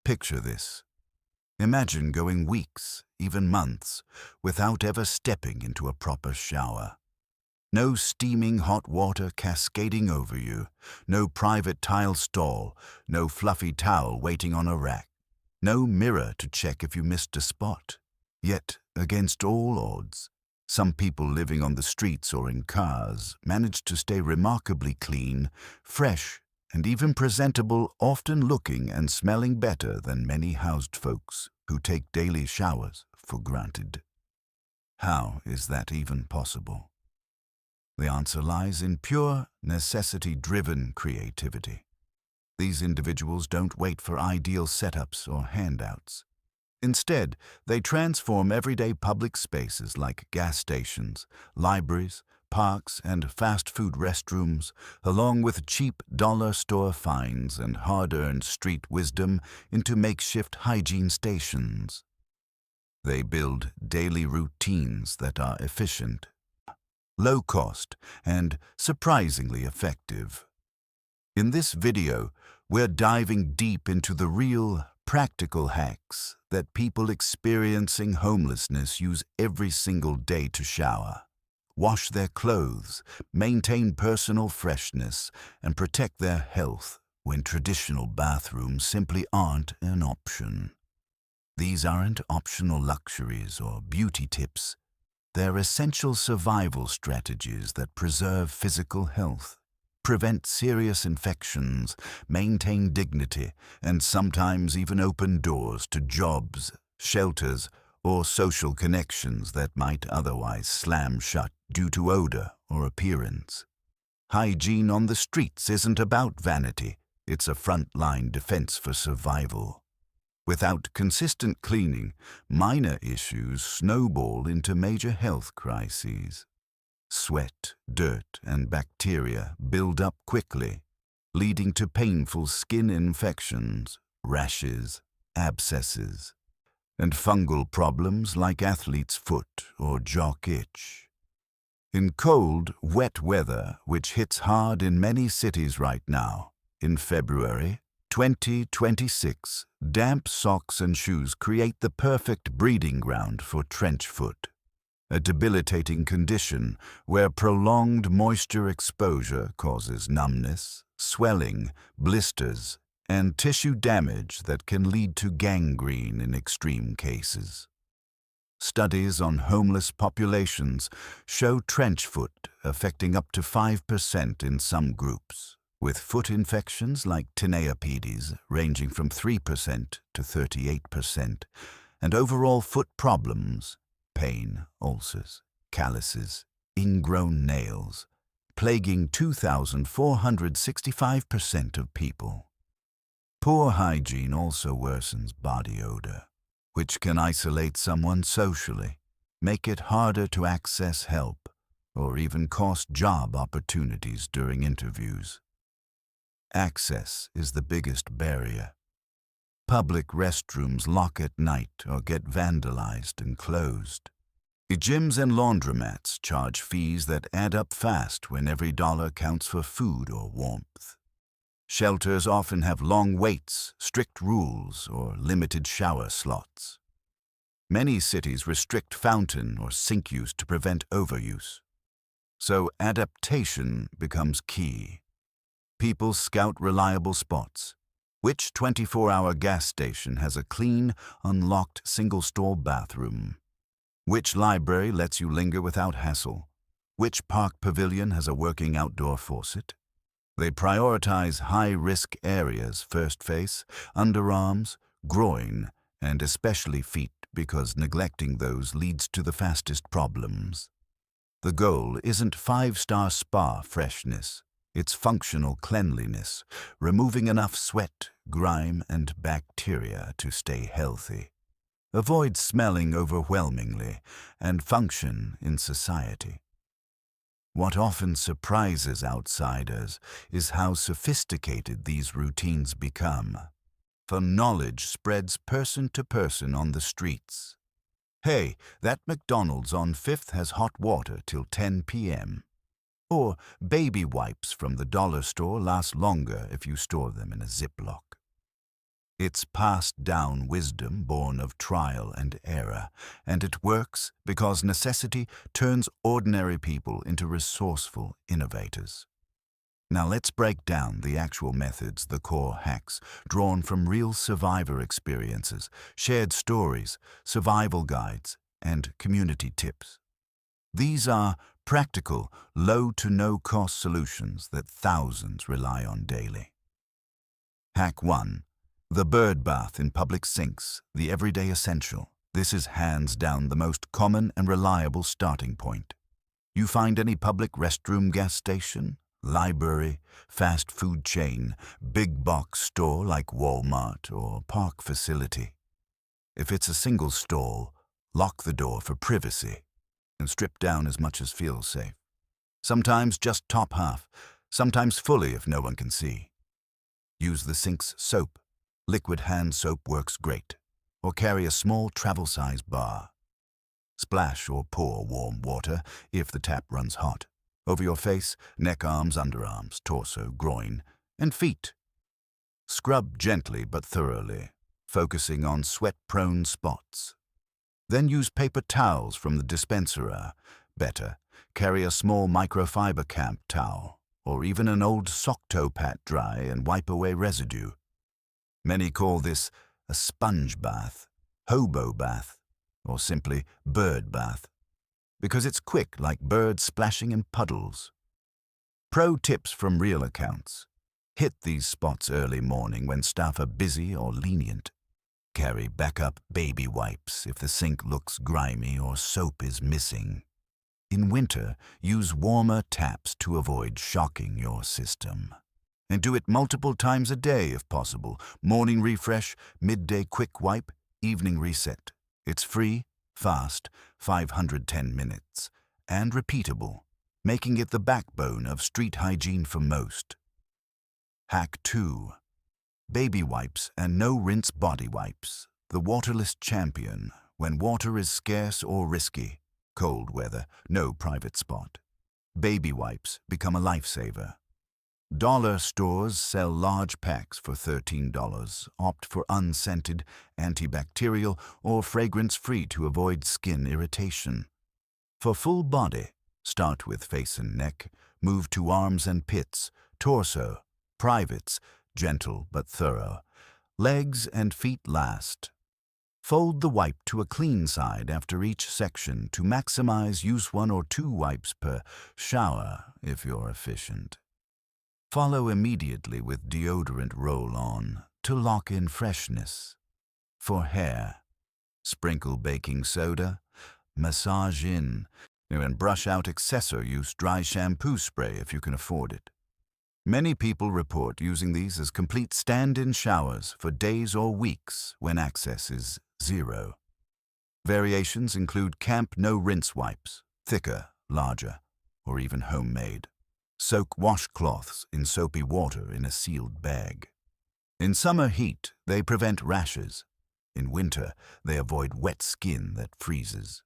Picture this. Imagine going weeks, even months, without ever stepping into a proper shower. No steaming hot water cascading over you, no private tile stall, no fluffy towel waiting on a rack, no mirror to check if you missed a spot. Yet, against all odds, some people living on the streets or in cars manage to stay remarkably clean, fresh, and even presentable, often looking and smelling better than many housed folks who take daily showers for granted. How is that even possible? The answer lies in pure, necessity-driven creativity. These individuals don't wait for ideal setups or handouts. Instead, they transform everyday public spaces like gas stations, libraries, parks, and fast food restrooms, along with cheap dollar store finds and hard-earned street wisdom, into makeshift hygiene stations. They build daily routines that are efficient, low cost, and surprisingly effective. In this video, we're diving deep into the real, practical hacks that people experiencing homelessness use every single day to shower, wash their clothes, maintain personal freshness, and protect their health when traditional bathrooms simply aren't an option. These aren't optional luxuries or beauty tips. They're essential survival strategies that preserve physical health, prevent serious infections, maintain dignity, and sometimes even open doors to jobs, shelters, or social connections that might otherwise slam shut due to odor or appearance. Hygiene on the streets isn't about vanity. It's a frontline defense for survival. Without consistent cleaning, minor issues snowball into major health crises. Sweat, dirt, and bacteria build up quickly, leading to painful skin infections, rashes, abscesses, and fungal problems like athlete's foot or jock itch. In cold, wet weather, which hits hard in many cities right now, in February 2026, damp socks and shoes create the perfect breeding ground for trench foot, a debilitating condition where prolonged moisture exposure causes numbness, swelling, blisters, and tissue damage that can lead to gangrene in extreme cases. Studies on homeless populations show trench foot affecting up to 5% in some groups, with foot infections like tinea ranging from 3% to 38%, and overall foot problems, pain, ulcers, calluses, ingrown nails, plaguing 2,465% of people. Poor hygiene also worsens body odor, which can isolate someone socially, make it harder to access help, or even cost job opportunities during interviews. Access is the biggest barrier. Public restrooms lock at night or get vandalized and closed. The gyms and laundromats charge fees that add up fast when every dollar counts for food or warmth. Shelters often have long waits, strict rules, or limited shower slots. Many cities restrict fountain or sink use to prevent overuse. So adaptation becomes key. People scout reliable spots. Which 24-hour gas station has a clean, unlocked single-stall bathroom? Which library lets you linger without hassle? Which park pavilion has a working outdoor faucet? They prioritize high-risk areas: first face, underarms, groin, and especially feet, because neglecting those leads to the fastest problems. The goal isn't five-star spa freshness. It's functional cleanliness, removing enough sweat, grime, and bacteria to stay healthy. Avoid smelling overwhelmingly, and function in society. What often surprises outsiders is how sophisticated these routines become. For knowledge spreads person to person on the streets. Hey, that McDonald's on 5th has hot water till 10 p.m. Or baby wipes from the dollar store last longer if you store them in a Ziploc. It's passed down wisdom born of trial and error, and it works because necessity turns ordinary people into resourceful innovators. Now let's break down the actual methods, the core hacks, drawn from real survivor experiences, shared stories, survival guides, and community tips. These are practical, low to no cost solutions that thousands rely on daily. Hack 1. The bird bath in public sinks, the everyday essential. This is hands down the most common and reliable starting point. You find any public restroom, gas station, library, fast food chain, big box store like Walmart or park facility. If it's a single stall, lock the door for privacy and strip down as much as feels safe. Sometimes just top half, sometimes fully if no one can see. Use the sink's soap. Liquid hand soap works great. Or carry a small travel-size bar. Splash or pour warm water if the tap runs hot. Over your face, neck, arms, underarms, torso, groin, and feet. Scrub gently but thoroughly, focusing on sweat-prone spots. Then use paper towels from the dispenser. Better, carry a small microfiber camp towel, or even an old sock toe pat dry and wipe away residue. Many call this a sponge bath, hobo bath, or simply bird bath, because it's quick like birds splashing in puddles. Pro tips from real accounts. Hit these spots early morning when staff are busy or lenient. Carry backup baby wipes if the sink looks grimy or soap is missing. In winter, use warmer taps to avoid shocking your system. And do it multiple times a day if possible. Morning refresh, midday quick wipe, evening reset. It's free, fast, 510 minutes, and repeatable, making it the backbone of street hygiene for most. Hack 2. Baby wipes and no-rinse body wipes. The Waterless champion when water is scarce or risky. Cold weather, no private spot. Baby wipes become a lifesaver. Dollar stores sell large packs for $13. Opt for unscented, antibacterial, or fragrance-free to avoid skin irritation. For full body, start with face and neck, move to arms and pits, torso, privates, gentle but thorough, legs and feet last. Fold the wipe to a clean side after each section to maximize use 1 or 2 wipes per shower if you're efficient. Follow immediately with deodorant roll-on to lock in freshness. For hair, sprinkle baking soda, massage in, and brush out excessor use dry shampoo spray if you can afford it. Many people report using these as complete stand-in showers for days or weeks when access is 0. Variations include camp no-rinse wipes, thicker, larger, or even homemade. Soak washcloths in soapy water in a sealed bag. In summer heat, they prevent rashes. In winter, they avoid wet skin that freezes.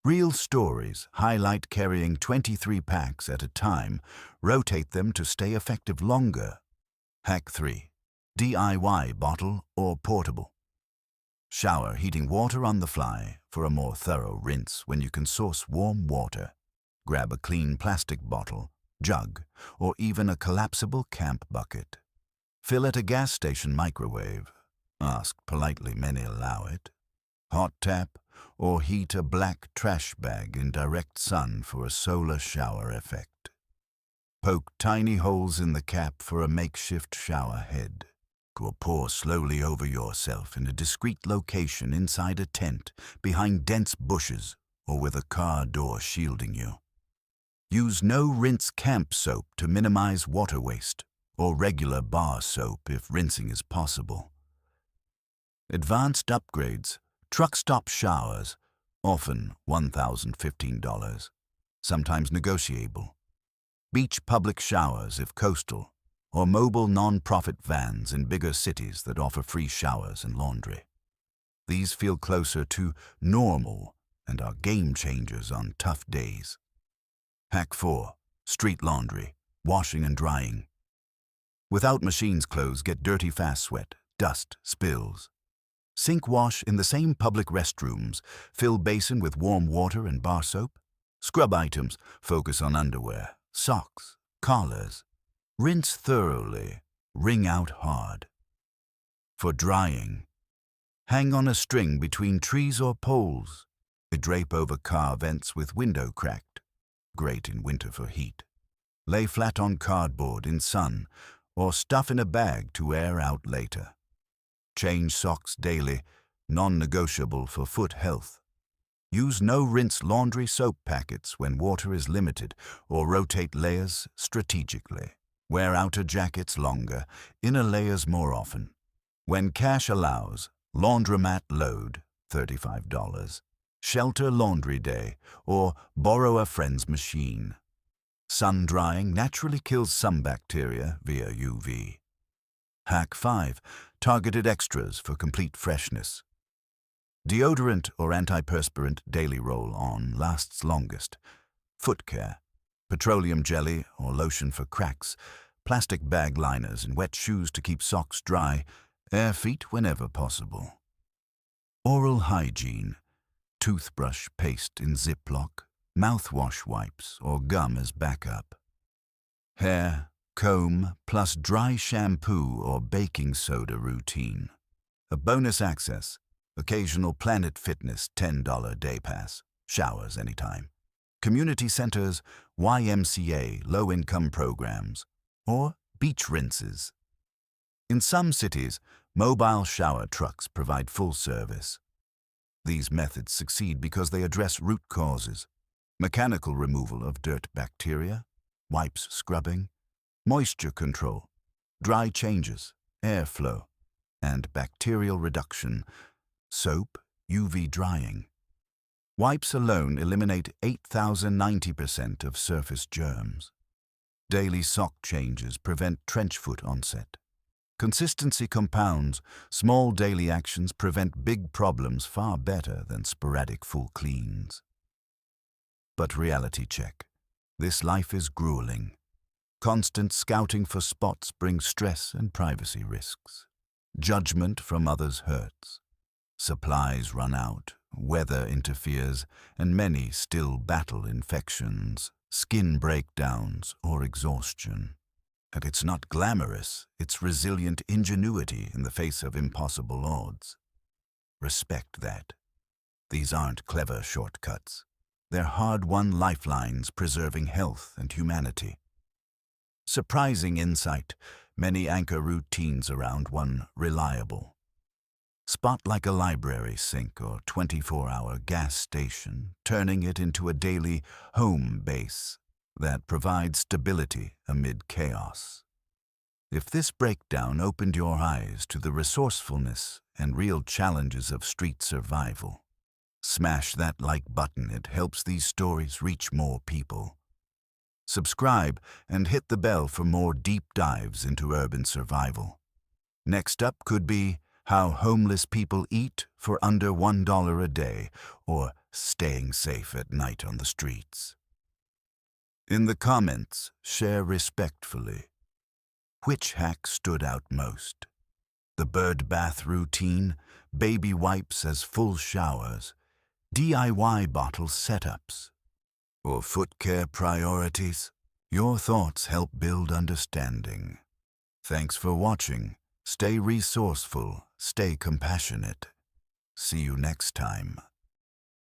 Real stories highlight carrying 23 packs at a time, rotate them to stay effective longer. Hack 3. DIY bottle or portable. Shower heating water on the fly for a more thorough rinse when you can source warm water. Grab a clean plastic bottle, jug, or even a collapsible camp bucket. Fill at a gas station microwave. Ask politely, many allow it. Hot tap, or heat a black trash bag in direct sun for a solar shower effect. Poke tiny holes in the cap for a makeshift shower head. Or pour slowly over yourself in a discreet location inside a tent, behind dense bushes, or with a car door shielding you. Use no-rinse camp soap to minimize water waste, or regular bar soap if rinsing is possible. Advanced upgrades, truck stop showers, often $1,015, sometimes negotiable. Beach public showers if coastal, or mobile non-profit vans in bigger cities that offer free showers and laundry. These feel closer to normal and are game changers on tough days. Hack 4. Street laundry, washing and drying. Without machines, clothes get dirty fast. Sweat, dust, spills. Sink wash in the same public restrooms. Fill basin with warm water and bar soap. Scrub items focus on underwear, socks, collars. Rinse thoroughly. Wring out hard. For drying, hang on a string between trees or poles. Drape over car vents with window cracked. Great in winter for heat. Lay flat on cardboard in sun or stuff in a bag to air out later. Change socks daily, non-negotiable for foot health. Use no-rinse laundry soap packets when water is limited or rotate layers strategically. Wear outer jackets longer, inner layers more often. When cash allows, laundromat load, $35. Shelter laundry day or borrow a friend's machine. Sun drying naturally kills some bacteria via UV. Hack 5. Targeted extras for complete freshness. Deodorant or antiperspirant daily roll-on lasts longest. Foot care. Petroleum jelly or lotion for cracks. Plastic bag liners and wet shoes to keep socks dry. Air feet whenever possible. Oral hygiene. Toothbrush paste in Ziploc. Mouthwash wipes or gum as backup. Hair, comb, plus dry shampoo or baking soda routine. A bonus access. Occasional Planet Fitness $10 day pass. Showers anytime. Community centers, YMCA low-income programs, or beach rinses. In some cities, mobile shower trucks provide full service. These methods succeed because they address root causes. Mechanical removal of dirt bacteria, wipes scrubbing, moisture control, dry changes, airflow, and bacterial reduction, soap, UV drying. Wipes alone eliminate 8,090% of surface germs. Daily sock changes prevent trench foot onset. Consistency compounds. Small daily actions prevent big problems far better than sporadic full cleans. But reality check. This life is grueling. Constant scouting for spots brings stress and privacy risks. Judgment from others hurts. Supplies run out, weather interferes, and many still battle infections, skin breakdowns, or exhaustion. And it's not glamorous, it's resilient ingenuity in the face of impossible odds. Respect that. These aren't clever shortcuts. They're hard-won lifelines preserving health and humanity. Surprising insight, many anchor routines around one reliable. Spot like a library sink or 24-hour gas station, turning it into a daily home base that provides stability amid chaos. If this breakdown opened your eyes to the resourcefulness and real challenges of street survival, smash that like button. It helps these stories reach more people. Subscribe and hit the bell for more deep dives into urban survival. Next up could be how homeless people eat for under $1 a day, or staying safe at night on the streets. In the comments, share respectfully. Which hack stood out most? The bird bath routine, baby wipes as full showers, DIY bottle setups, or foot care priorities? Your thoughts help build understanding. Thanks for watching. Stay resourceful, stay compassionate. See you next time.